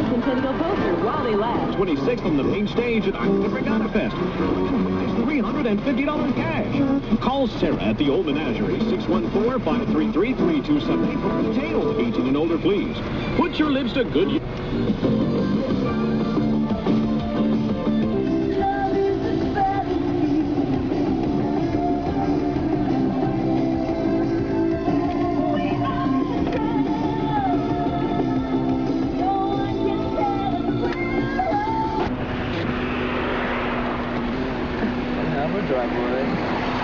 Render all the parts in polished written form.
Centennial poster while they last. 26th on the main stage at Art Regatta Fest. $350 cash. Call Sarah at the Old Menagerie, 614-533-3278 for details. 18 and older, please. Put your lips to good use. Driveway.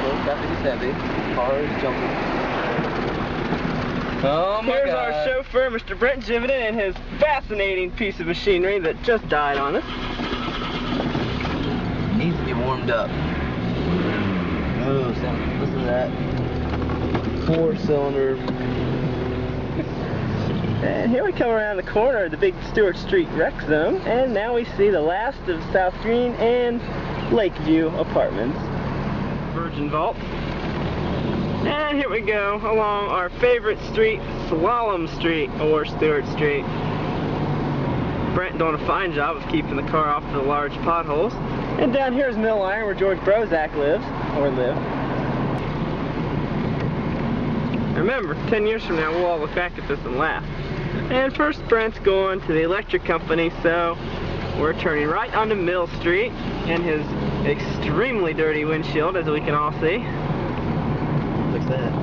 Slow traffic is heavy. Cars jumping. Oh my Here's God. our chauffeur, Mr. Brent Jividen, and his fascinating piece of machinery that just died on us. Needs to be warmed up. Oh, listen to that. 4-cylinder. And here we come around the corner of the big Stewart Street rec zone, and now we see the last of South Green and Lakeview apartments. Virgin Vault. And here we go along our favorite street, Slalom Street, or Stewart Street. Brent doing a fine job of keeping the car off the large potholes. And down here is Mill Iron, where George Brozak lives, or lived. Remember, 10 years from now, we'll all look back at this and laugh. And first, Brent's going to the electric company, so we're turning right onto Mill Street and his extremely dirty windshield, as we can all see. Look at that.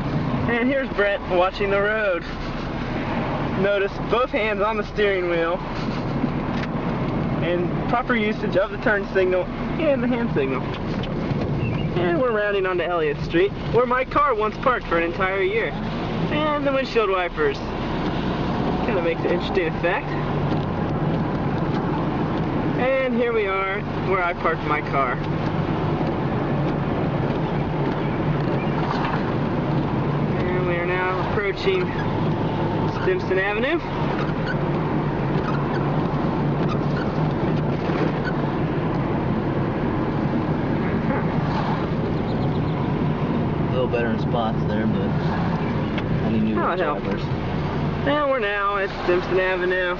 And here's Brent watching the road. Notice both hands on the steering wheel and proper usage of the turn signal and the hand signal. And we're rounding onto Elliott Street, where my car once parked for an entire year. And the windshield wipers kind of makes an interesting effect. And here we are where I parked my car. And we are now approaching Stimson Avenue. A little better in spots there, but I need new drivers. And we're now at Stimson Avenue.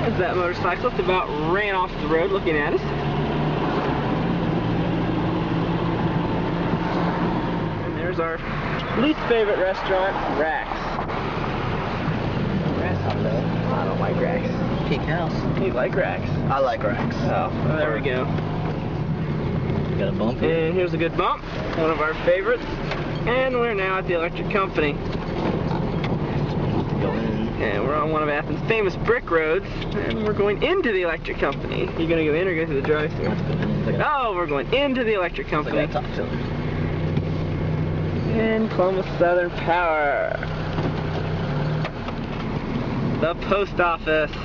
As that motorcyclist about ran off the road looking at us. And there's our least favorite restaurant, Rax. Rax, I don't like Rax. Pink house. You like Rax? I like Rax. Oh, well, there we go. Got a bump here. And here's a good bump, one of our favorites. And we're now at the electric company. Go in. And we're on one of Athens' famous brick roads, and we're going into the electric company. You gonna go in or go through the drive-thru? Oh, we're going into the electric company. Like top cylinder. And Columbus Southern Power. The post office.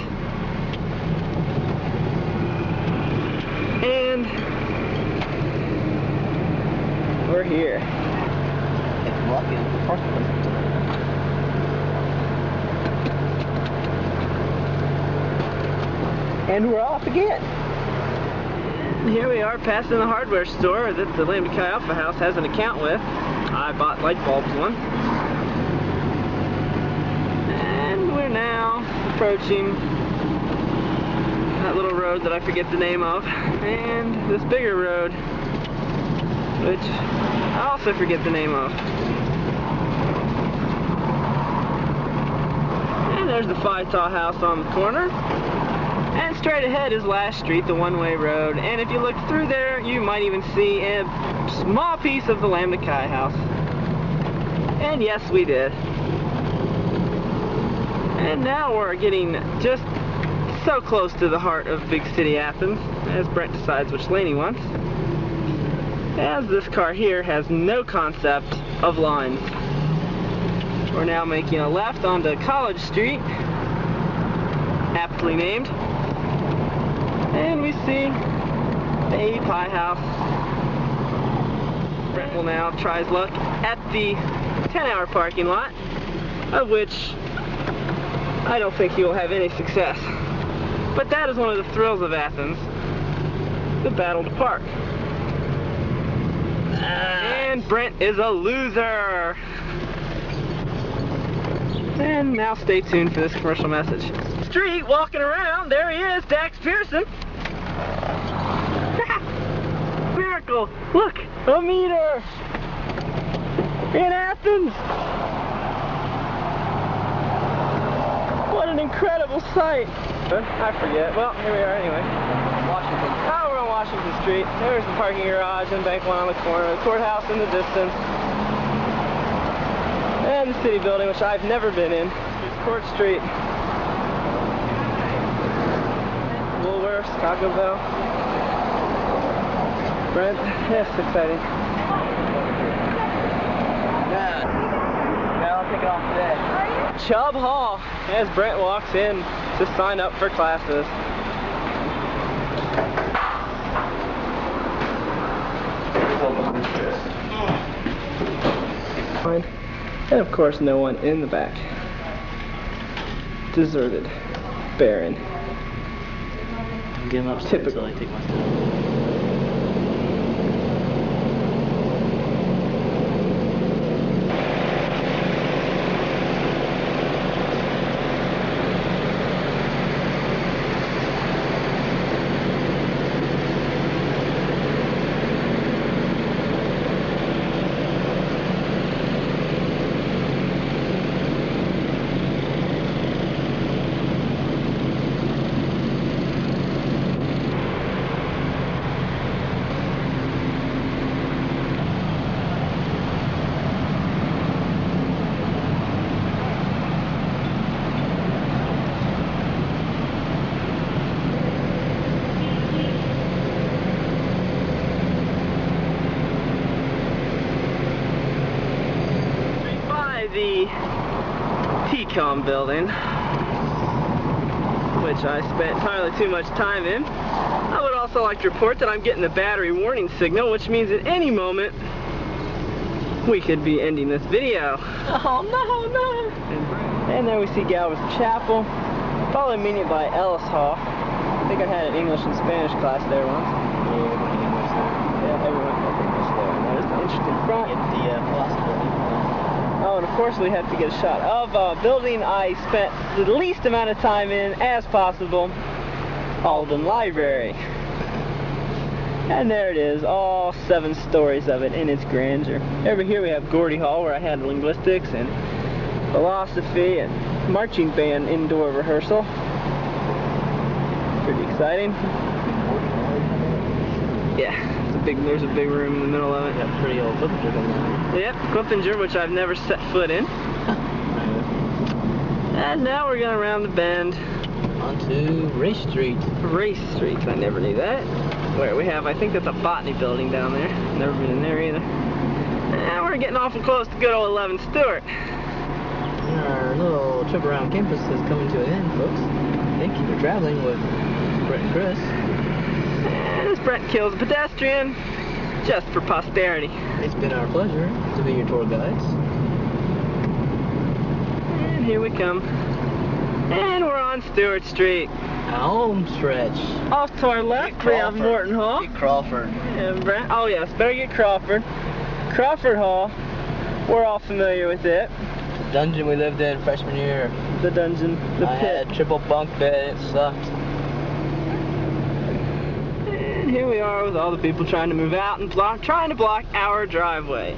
And we're here. If lucky, the parking place. And we're off again. And here we are passing the hardware store that the Lambda Chi Alpha House has an account with. I bought light bulbs one. And we're now approaching that little road that I forget the name of. And this bigger road, which I also forget the name of. And there's the Phi-Tau house on the corner. And straight ahead is Lash Street, the one-way road. And if you look through there, you might even see a small piece of the Lambda Chi house. And yes, we did. And now we're getting just so close to the heart of big city Athens, as Brent decides which lane he wants. As this car here has no concept of lines. We're now making a left onto College Street, aptly named. And we see the pie house. Brent will now try his luck at the 10-hour parking lot, of which I don't think he will have any success. But that is one of the thrills of Athens, the battle to park. And Brent is a loser. And now stay tuned for this commercial message. Street, walking around, there he is, Dax Pearson. Miracle, look, a meter in Athens. What an incredible sight. I forget, well, here we are anyway. Washington. Oh, we're on Washington Street. There's the parking garage and bank one on the corner, the courthouse in the distance. And the city building, which I've never been in. Here's Court Street. Woolworths, Taco Bell. Brent, yes, exciting. Yeah, I'll take it off today. Chubb Hall, as Brent walks in to sign up for classes. And of course, no one in the back. Deserted, barren. Give him up until I take my stuff. The TCOM building, which I spent entirely too much time in. I would also like to report that I'm getting the battery warning signal, which means at any moment we could be ending this video. Oh no. And there we see Galveston Chapel, followed immediately by Ellis Hall. I think I had an English and Spanish class there once. Yeah, everyone has English there. And there's the interesting front. Get the philosophy. Oh, and of course we have to get a shot of a building I spent the least amount of time in as possible, Alden Library. And there it is, all 7 stories of it in its grandeur. Over here we have Gordie Hall, where I had linguistics and philosophy and marching band indoor rehearsal. Pretty exciting. Yeah. There's a big room in the middle of it. Got pretty old Clippinger in there. Yep, Clippinger, which I've never set foot in. And now we're going around the bend. Onto Race Street. Race Street, I never knew that. Where we have, I think that's a botany building down there. Never been in there either. And we're getting awful close to good old 11 Stewart. Our little trip around campus is coming to an end, folks. Thank you for traveling with Brent and Chris. And as Brent kills a pedestrian, just for posterity. It's been our pleasure to be your tour guides. And here we come. And we're on Stewart Street. Home stretch. Off to our left, we have Morton Hall. Get Crawford. And Brent, oh yes, better get Crawford. Crawford Hall, we're all familiar with it. The dungeon we lived in freshman year. The dungeon, the I pit. had a triple bunk bed, it sucked. And here we are with all the people trying to move out and trying to block our driveway.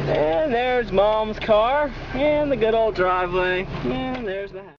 And there's Mom's car, and the good old driveway, and there's the house.